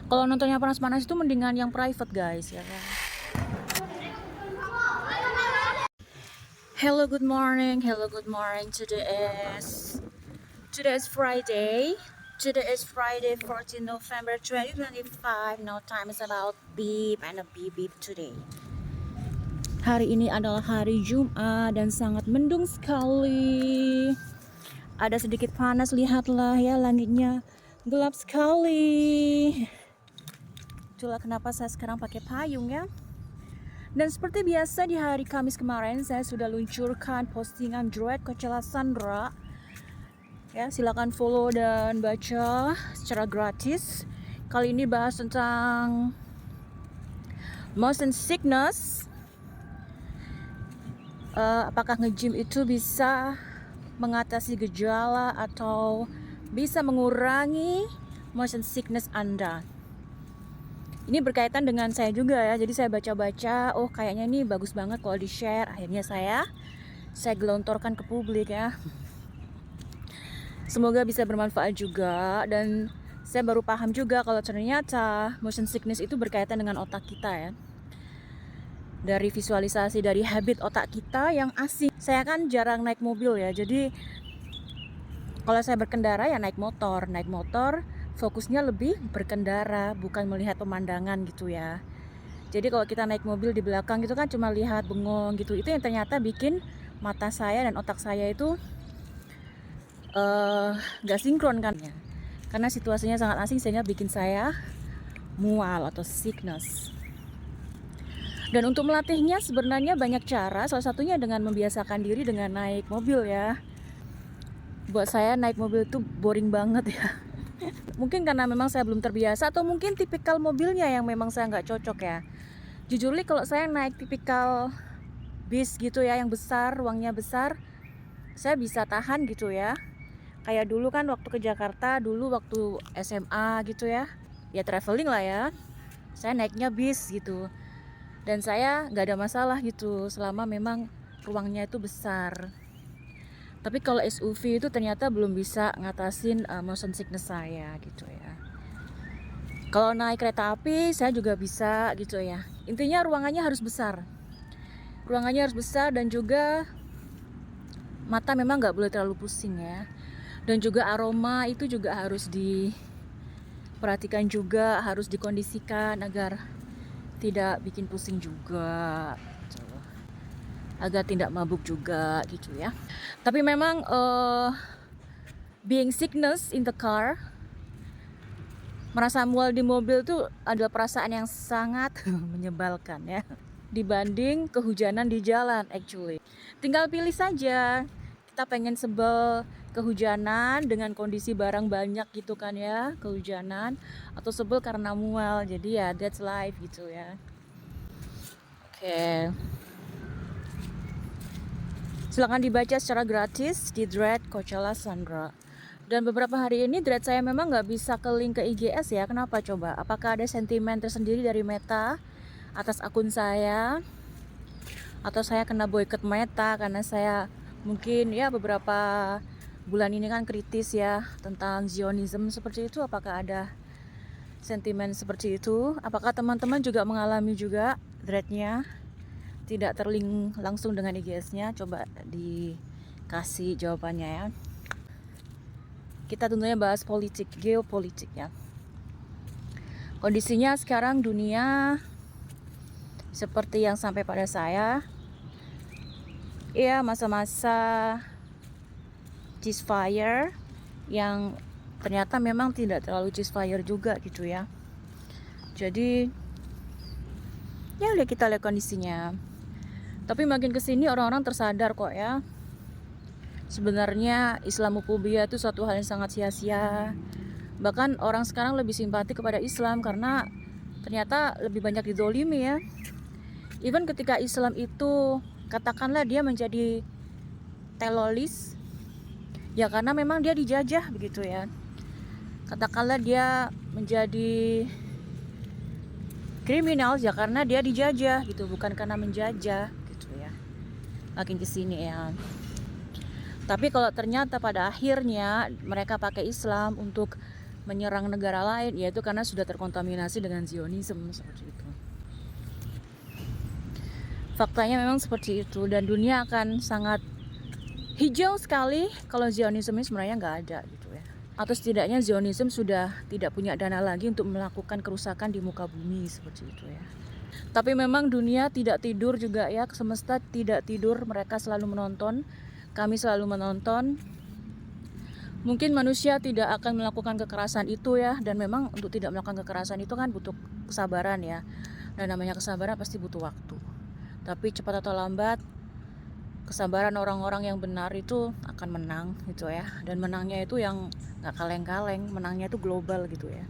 Kalau nontonnya panas-panas itu mendingan yang private guys ya kan. Hello, good morning. Hello, good morning. Today is Friday. Today is Friday, 14 November 2025. Now time is about beep and a beep beep today. Hari ini adalah hari Jumat dan sangat mendung sekali. Ada sedikit panas, lihatlah ya, langitnya gelap sekali. Itulah kenapa saya sekarang pakai payung ya. Dan seperti biasa di hari Kamis kemarin saya sudah luncurkan postingan Duet Coachella Sandra. Ya, silakan follow dan baca secara gratis. Kali ini bahas tentang motion sickness. Apakah nge-gym itu bisa mengatasi gejala atau bisa mengurangi motion sickness Anda? Ini berkaitan dengan saya juga ya, jadi saya baca-baca, oh kayaknya ini bagus banget kalau di-share. Akhirnya saya gelontorkan ke publik ya. Semoga bisa bermanfaat juga, dan saya baru paham juga kalau ternyata motion sickness itu berkaitan dengan otak kita ya. Dari visualisasi, dari habit otak kita yang asing. Saya kan jarang naik mobil ya, jadi kalau saya berkendara ya naik motor fokusnya lebih berkendara, bukan melihat pemandangan gitu ya. Jadi kalau kita naik mobil di belakang gitu kan cuma lihat bengong gitu, itu yang ternyata bikin mata saya dan otak saya itu gak sinkron kan ya. Karena situasinya sangat asing sehingga bikin saya mual atau sickness. Dan untuk melatihnya sebenarnya banyak cara, salah satunya dengan membiasakan diri dengan naik mobil ya. Buat saya naik mobil itu boring banget ya. Mungkin karena memang saya belum terbiasa, atau mungkin tipikal mobilnya yang memang saya nggak cocok ya. Jujur kalau saya naik tipikal bis gitu ya, yang besar, ruangnya besar, saya bisa tahan gitu ya. Kayak dulu kan waktu ke Jakarta, dulu waktu SMA gitu ya traveling lah ya, saya naiknya bis gitu. Dan saya nggak ada masalah gitu, selama memang ruangnya itu besar. Tapi kalau SUV itu ternyata belum bisa ngatasin motion sickness saya gitu ya. Kalau naik kereta api saya juga bisa gitu ya. Intinya ruangannya harus besar. Ruangannya harus besar, dan juga mata memang nggak boleh terlalu pusing ya. Dan juga aroma itu juga harus diperhatikan juga, harus dikondisikan agar tidak bikin pusing juga. Agar tidak mabuk juga gitu ya. Tapi memang being sickness in the car, merasa mual di mobil itu adalah perasaan yang sangat menyebalkan ya, dibanding kehujanan di jalan actually. Tinggal pilih saja, kita pengen sebel kehujanan dengan kondisi barang banyak gitu kan ya, kehujanan, atau sebel karena mual. Jadi ya that's life gitu ya. Oke. Silahkan dibaca secara gratis di Duet Coachella Sandra. Dan beberapa hari ini Duet saya memang nggak bisa ke link ke IGS ya. Kenapa coba? Apakah ada sentimen tersendiri dari Meta atas akun saya? Atau saya kena boykot Meta karena saya mungkin ya beberapa bulan ini kan kritis ya tentang Zionism seperti itu. Apakah ada sentimen seperti itu? Apakah teman-teman juga mengalami juga Duetnya tidak terlink langsung dengan IGS-nya? Coba dikasih jawabannya ya. Kita tentunya bahas politik, geopolitik ya. Kondisinya sekarang dunia seperti yang sampai pada saya, ya masa-masa ceasefire yang ternyata memang tidak terlalu ceasefire juga gitu ya. Jadi ya udah, kita lihat kondisinya. Tapi makin kesini orang-orang tersadar kok ya, sebenarnya Islamophobia itu suatu hal yang sangat sia-sia. Bahkan orang sekarang lebih simpati kepada Islam karena ternyata lebih banyak dizolimi ya. Even ketika Islam itu katakanlah dia menjadi teroris, ya karena memang dia dijajah begitu ya. Katakanlah dia menjadi kriminal ya karena dia dijajah gitu, bukan karena menjajah gitu ya. Makin kesini ya. Tapi kalau ternyata pada akhirnya mereka pakai Islam untuk menyerang negara lain, yaitu karena sudah terkontaminasi dengan Zionisme seperti itu. Faktanya memang seperti itu, dan dunia akan sangat hijau sekali kalau Zionisme sebenarnya nggak ada gitu ya. Atau setidaknya Zionisme sudah tidak punya dana lagi untuk melakukan kerusakan di muka bumi seperti itu ya. Tapi memang dunia tidak tidur juga ya, semesta tidak tidur, mereka selalu menonton, kami selalu menonton. Mungkin manusia tidak akan melakukan kekerasan itu ya, dan memang untuk tidak melakukan kekerasan itu kan butuh kesabaran ya. Dan namanya kesabaran pasti butuh waktu. Tapi cepat atau lambat kesabaran orang-orang yang benar itu akan menang gitu ya. Dan menangnya itu yang gak kaleng-kaleng, menangnya itu global gitu ya.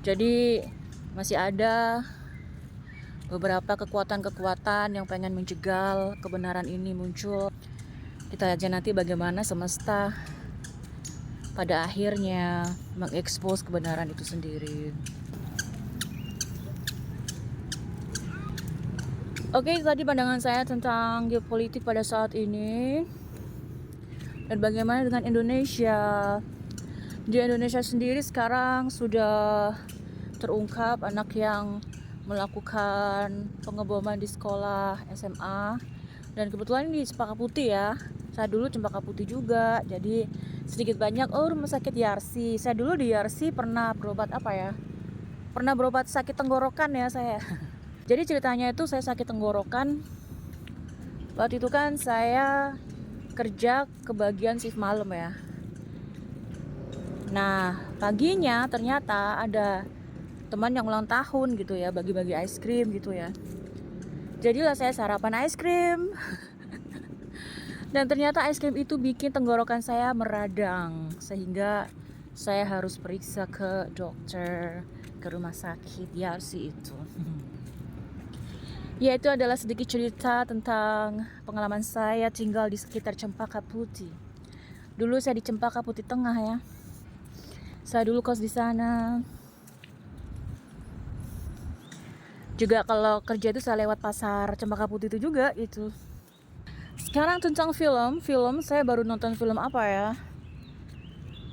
Jadi masih ada beberapa kekuatan-kekuatan yang pengen menjegal kebenaran ini muncul. Kita aja nanti bagaimana semesta pada akhirnya mengekspos kebenaran itu sendiri. Oke, tadi pandangan saya tentang geopolitik pada saat ini. Dan bagaimana dengan Indonesia? Di Indonesia sendiri sekarang sudah terungkap anak yang melakukan pengeboman di sekolah SMA. Dan kebetulan ini di Cempaka Putih ya. Saya dulu Cempaka Putih juga. Jadi sedikit banyak, rumah sakit Yarsi. Saya dulu di Yarsi pernah berobat Pernah berobat sakit tenggorokan ya saya. Jadi ceritanya itu saya sakit tenggorokan. Waktu itu kan saya kerja ke bagian shift malam ya. Nah, paginya ternyata ada teman yang ulang tahun gitu ya, bagi-bagi es krim gitu ya. Jadilah saya sarapan es krim. Dan ternyata es krim itu bikin tenggorokan saya meradang, sehingga saya harus periksa ke dokter, ke rumah sakit Yarsi itu. Ya, itu adalah sedikit cerita tentang pengalaman saya tinggal di sekitar Cempaka Putih. Dulu saya di Cempaka Putih Tengah ya. Saya dulu kos di sana. Juga kalau kerja itu saya lewat pasar Cempaka Putih itu juga itu. Sekarang tentang film saya baru nonton film apa ya?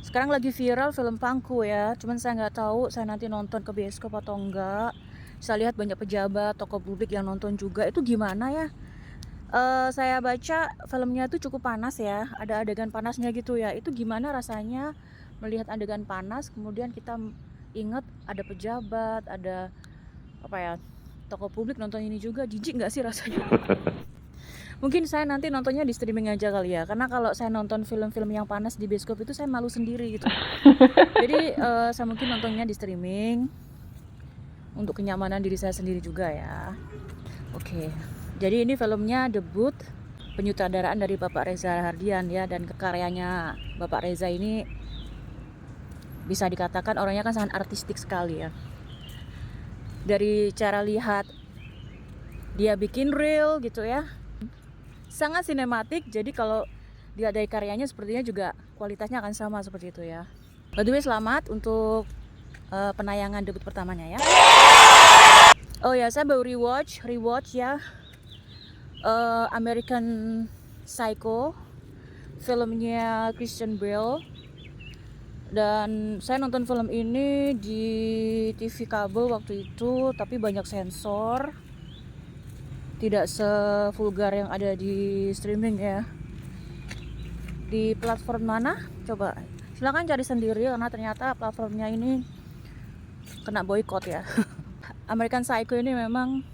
Sekarang lagi viral film Pangku ya. Cuman saya nggak tahu saya nanti nonton ke bioskop atau enggak. Saya lihat banyak pejabat, tokoh publik yang nonton juga. Itu gimana ya? Saya baca filmnya itu cukup panas ya. Ada adegan panasnya gitu ya. Itu gimana rasanya melihat adegan panas, kemudian kita ingat ada pejabat, ada apa ya, tokoh publik nonton ini juga. Jijik nggak sih rasanya? Mungkin saya nanti nontonnya di streaming aja kali ya. Karena kalau saya nonton film-film yang panas di bioskop itu saya malu sendiri gitu. Jadi saya mungkin nontonnya di streaming untuk kenyamanan diri saya sendiri juga ya. Oke. Jadi ini filmnya debut penyutradaraan dari Bapak Reza Rahardian ya, dan karyanya Bapak Reza ini bisa dikatakan orangnya kan sangat artistik sekali ya. Dari cara lihat dia bikin reel gitu ya. Sangat sinematik, jadi kalau dilihat dari karyanya sepertinya juga kualitasnya akan sama seperti itu ya. By the way, selamat untuk penayangan debut pertamanya ya. Oh ya, saya baru rewatch ya American Psycho, filmnya Christian Bale. Dan saya nonton film ini di TV kabel waktu itu, tapi banyak sensor, tidak sevulgar yang ada di streaming ya. Di platform mana? Coba silakan cari sendiri, karena ternyata platformnya ini kena boykot ya. American Psycho ini memang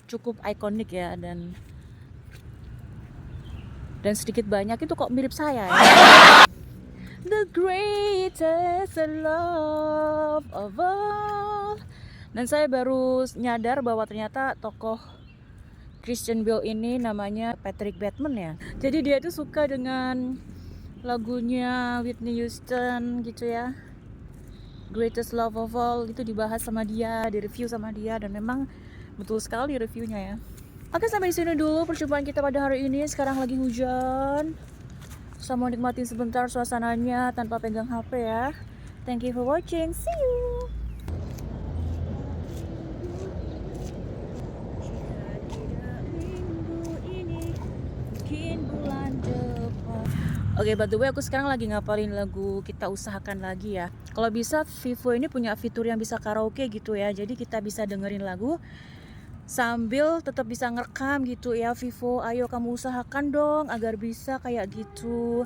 cukup ikonik ya, dan sedikit banyak itu kok mirip saya ya. The greatest love of all. Dan saya baru nyadar bahwa ternyata tokoh Christian Bale ini namanya Patrick Bateman ya. Jadi dia itu suka dengan lagunya Whitney Houston gitu ya. Greatest Love of All itu dibahas sama dia, direview sama dia, dan memang betul sekali reviewnya ya. Oke, sampai di sini dulu perjumpaan kita pada hari ini. Sekarang lagi hujan. Saya mau nikmatin sebentar suasananya tanpa pegang HP ya. Thank you for watching. See you. Minggu ini mungkin bulan depan. Oke, by the way aku sekarang lagi ngapalin lagu Kita Usahakan Lagi ya. Kalau bisa Vivo ini punya fitur yang bisa karaoke gitu ya. Jadi kita bisa dengerin lagu sambil tetap bisa ngerekam gitu ya. Vivo, ayo kamu usahakan dong agar bisa kayak gitu.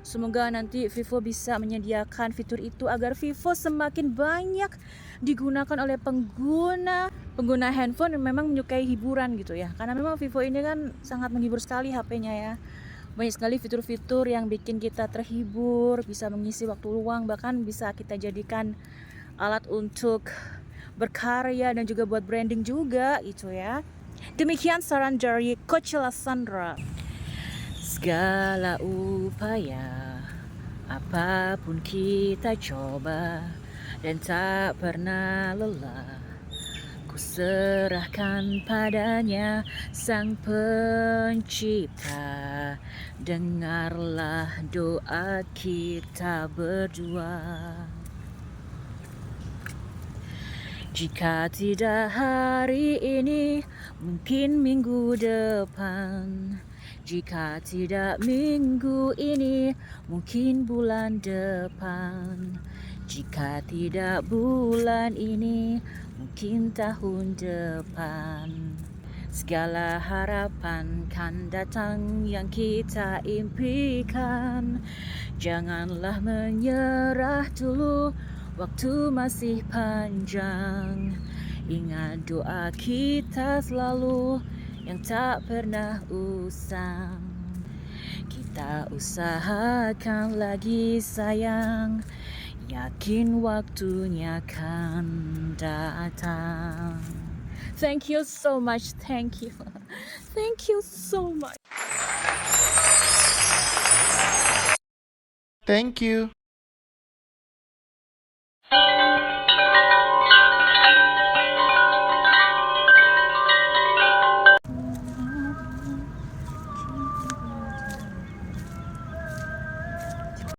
Semoga nanti Vivo bisa menyediakan fitur itu agar Vivo semakin banyak digunakan oleh pengguna handphone yang memang menyukai hiburan gitu ya. Karena memang Vivo ini kan sangat menghibur sekali HP-nya ya. Banyak sekali fitur-fitur yang bikin kita terhibur, bisa mengisi waktu luang, bahkan bisa kita jadikan alat untuk berkarya dan juga buat branding juga gitu ya. Demikian saran dari Coach Sandra. Segala upaya, apapun kita coba dan tak pernah lelah, ku serahkan padanya Sang Pencipta. Dengarlah doa kita berdua. Jika tidak hari ini, mungkin minggu depan. Jika tidak minggu ini, mungkin bulan depan. Jika tidak bulan ini, mungkin tahun depan. Segala harapan kan datang yang kita impikan. Janganlah menyerah dulu, waktu masih panjang. Ingat doa kita selalu yang tak pernah usang. Kita usahakan lagi sayang, yakin waktunya kan datang. Thank you so much, thank you. Thank you so much. Thank you.